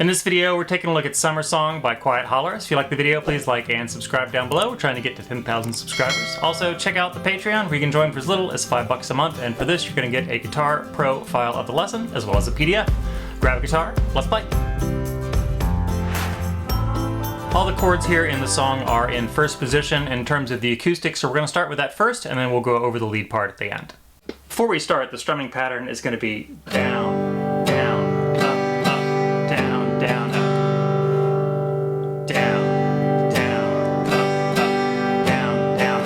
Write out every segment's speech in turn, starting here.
In this video, we're taking a look at Summer Song by Quiet Hollers. If you like the video, please like and subscribe down below. We're trying to get to 10,000 subscribers. Also, check out the Patreon, where you can join for as little as $5 a month, and for this, you're going to get a Guitar Pro file of the lesson, as well as a PDF. Grab a guitar, let's play. All the chords here in the song are in first position in terms of the acoustic, so we're going to start with that first, and then we'll go over the lead part at the end. Before we start, the strumming pattern is going to be down, down, up, up, down, down, up, down, down, up, up, down, down,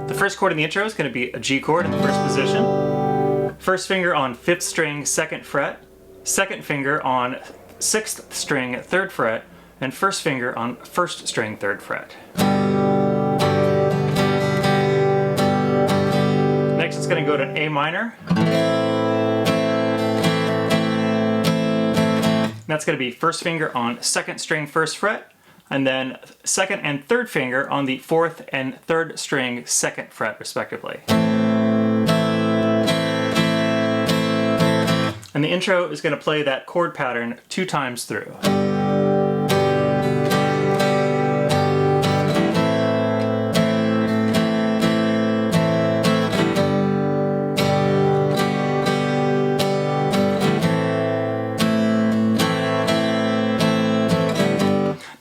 up. The first chord in the intro is going to be a G chord in the first position. First finger on 5th string, 2nd fret. Second finger on 6th string, 3rd fret. And first finger on 1st string, 3rd fret. Next it's going to go to an A minor. That's going to be first finger on 2nd string, 1st fret, and then 2nd and 3rd finger on the 4th and 3rd string, 2nd fret respectively. And the intro is going to play that chord pattern 2 times through.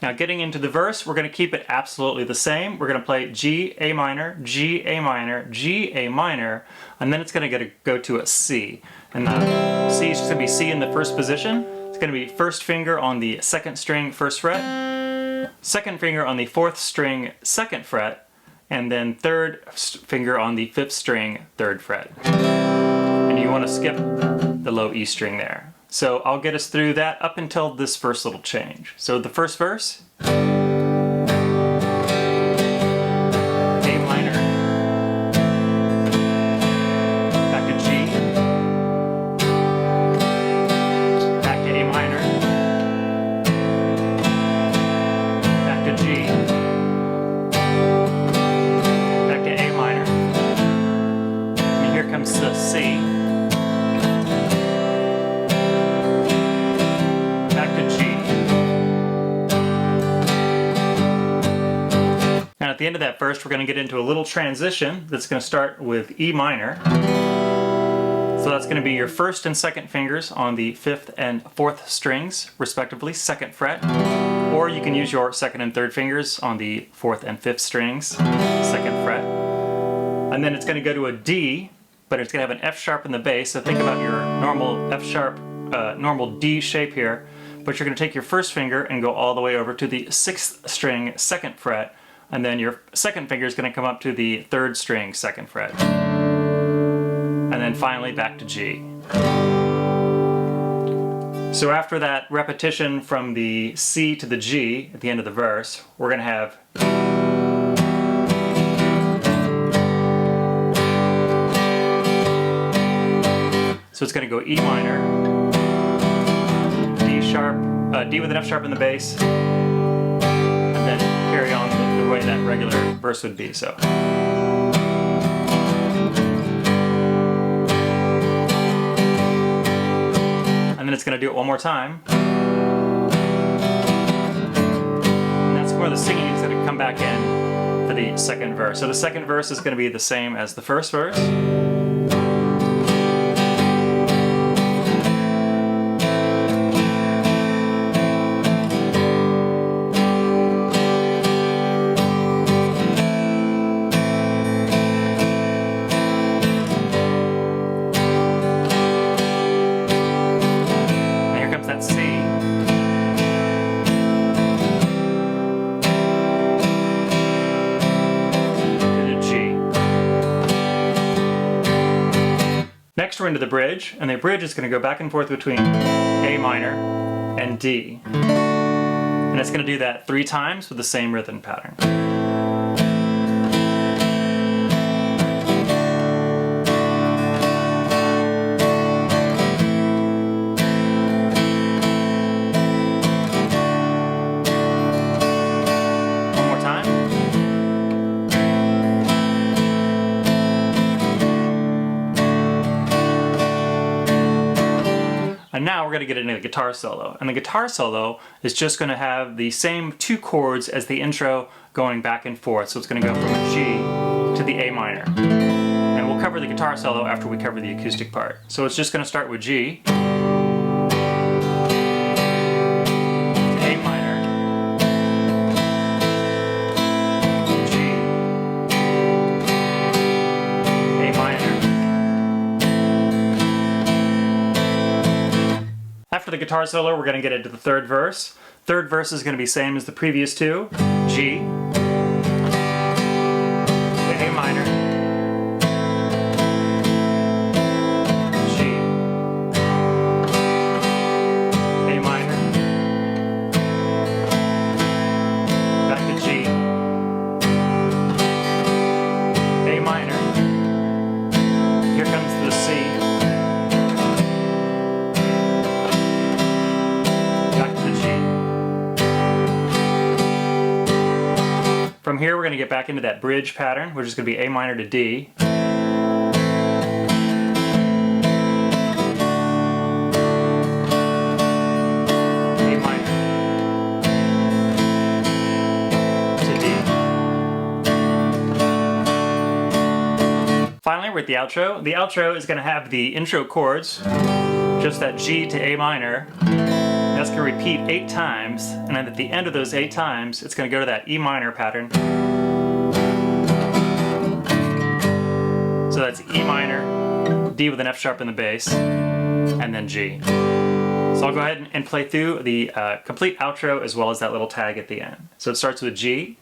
Now getting into the verse, we're going to keep it absolutely the same. We're going to play G, A minor, G, A minor, G, A minor, and then it's going to go to a C. And the C is just going to be C in the first position. It's going to be first finger on the 2nd string, 1st fret, second finger on the 4th string, 2nd fret, and then 3rd finger on the 5th string, 3rd fret. And you want to skip the low E string there. So I'll get us through that up until this first little change. So the first verse, A minor, back to G, back to A minor, back to G, back to A minor, and here comes the C. Now at the end of that verse, we're going to get into a little transition that's going to start with E minor. So that's going to be your 1st and 2nd fingers on the 5th and 4th strings, respectively, 2nd fret. Or you can use your 2nd and 3rd fingers on the 4th and 5th strings, 2nd fret. And then it's going to go to a D, but it's going to have an F sharp in the bass. So think about your normal F sharp, normal D shape here. But you're going to take your 1st finger and go all the way over to the 6th string, 2nd fret. And then your 2nd finger is going to come up to the 3rd string, 2nd fret. And then finally back to G. So after that repetition from the C to the G at the end of the verse, we're going to have so it's going to go E minor, D sharp, D with an F sharp in the bass, and then carry on the way that regular verse would be. So. And then it's going to do it one more time. And that's where the singing is going to come back in for the second verse. So the second verse is going to be the same as the first verse. Next we're into the bridge, and the bridge is going to go back and forth between A minor and D. And it's going to do that 3 times with the same rhythm pattern. One more time. And now we're going to get into the guitar solo. And the guitar solo is just going to have the same 2 chords as the intro going back and forth. So it's going to go from a G to the A minor. And we'll cover the guitar solo after we cover the acoustic part. So it's just going to start with G, to A minor, G, A minor. After the guitar solo, we're going to get into the third verse. Third verse is going to be same as the previous 2. G, A minor, G, A minor, back to G, A minor, here comes the C, back to the G. From here we're going to get back into that bridge pattern, which is going to be A minor to D. A minor to D. Finally, we're at the outro. The outro is going to have the intro chords, just that G to A minor. That's going to repeat 8 times, and then at the end of those 8 times, it's going to go to that E minor pattern. So that's E minor, D with an F sharp in the bass, and then G. So I'll go ahead and play through the complete outro as well as that little tag at the end. So it starts with G,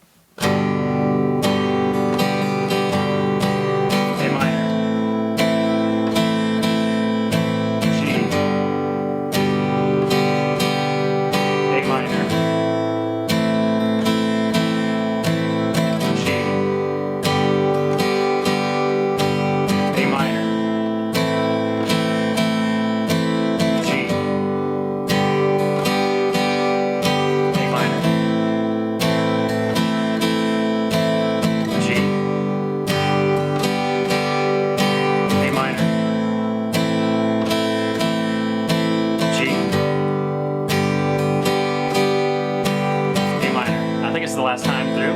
the last time through.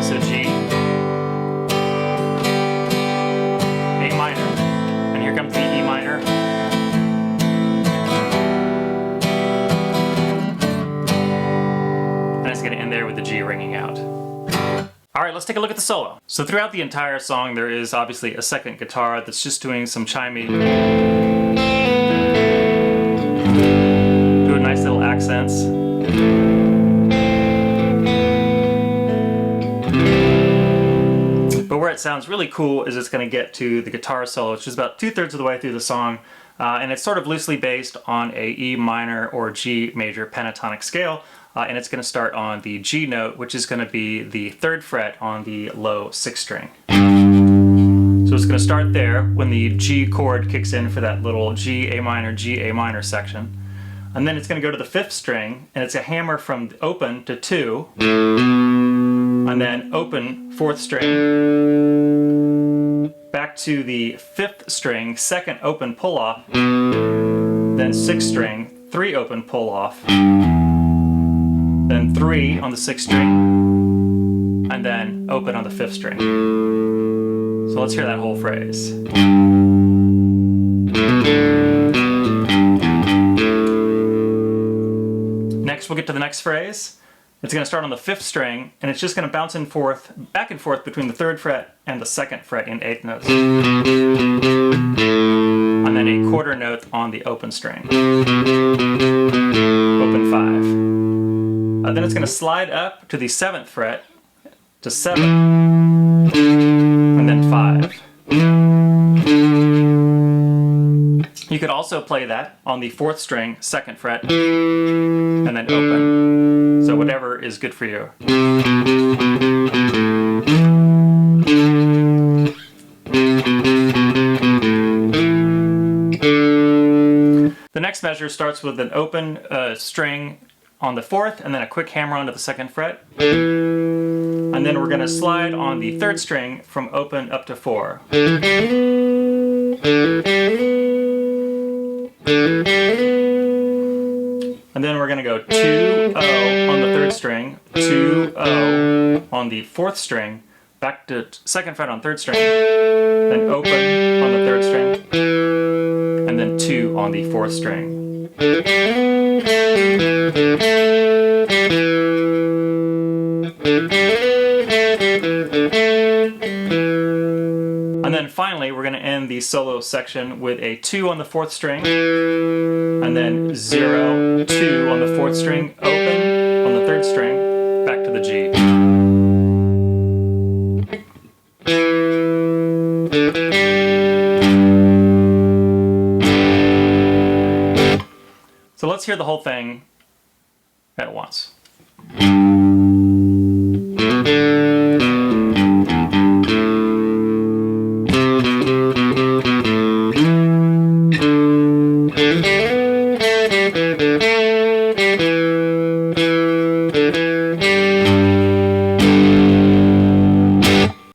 So G, A minor, and here comes the E minor. And it's going to end there with the G ringing out. Alright, let's take a look at the solo. So throughout the entire song there is obviously a second guitar that's just doing some chimey, doing nice little accents. But where it sounds really cool is it's going to get to the guitar solo, which is about 2/3 of the way through the song, and it's sort of loosely based on a E minor or G major pentatonic scale, and it's going to start on the G note, which is going to be the 3rd fret on the low 6th string. So it's going to start there when the G chord kicks in for that little G, A minor section. And then it's going to go to the 5th string, and it's a hammer from open to 2, and then open 4th string, back to the 5th string, 2nd open pull off, then 6th string, 3 open pull off, then 3 on the 6th string, and then open on the 5th string. So let's hear that whole phrase. Next we'll get to the next phrase. It's going to start on the 5th string, and it's just going to bounce back and forth between the 3rd fret and the 2nd fret in 8th notes. And then a quarter note on the open string. Open 5. Then it's going to slide up to the 7th fret to 7, and then 5. You could also play that on the 4th string, 2nd fret, and then open. So whatever is good for you. The next measure starts with an open string on the 4th, and then a quick hammer onto the 2nd fret. And then we're going to slide on the 3rd string from open up to 4. we're going to go 2-0 on the 3rd string, 2-0 on the 4th string, back to 2nd fret on 3rd string, then open on the 3rd string, and then 2 on the 4th string. And then finally, we're going to end the solo section with a 2 on the 4th string, and then 0, 2 on the 4th string, open on the 3rd string, back to the G. So let's hear the whole thing at once.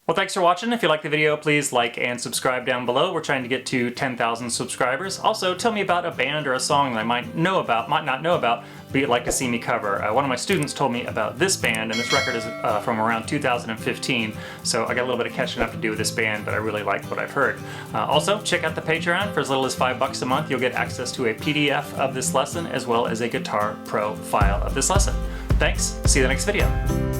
Well, thanks for watching. If you like the video, please like and subscribe down below. We're trying to get to 10,000 subscribers. Also, tell me about a band or a song that I might not know about, but you'd like to see me cover. One of my students told me about this band, and this record is from around 2015, so I got a little bit of catching up to do with this band, but I really like what I've heard. Also, check out the Patreon. For as little as $5 a month, you'll get access to a PDF of this lesson, as well as a Guitar Pro file of this lesson. Thanks, see you in the next video.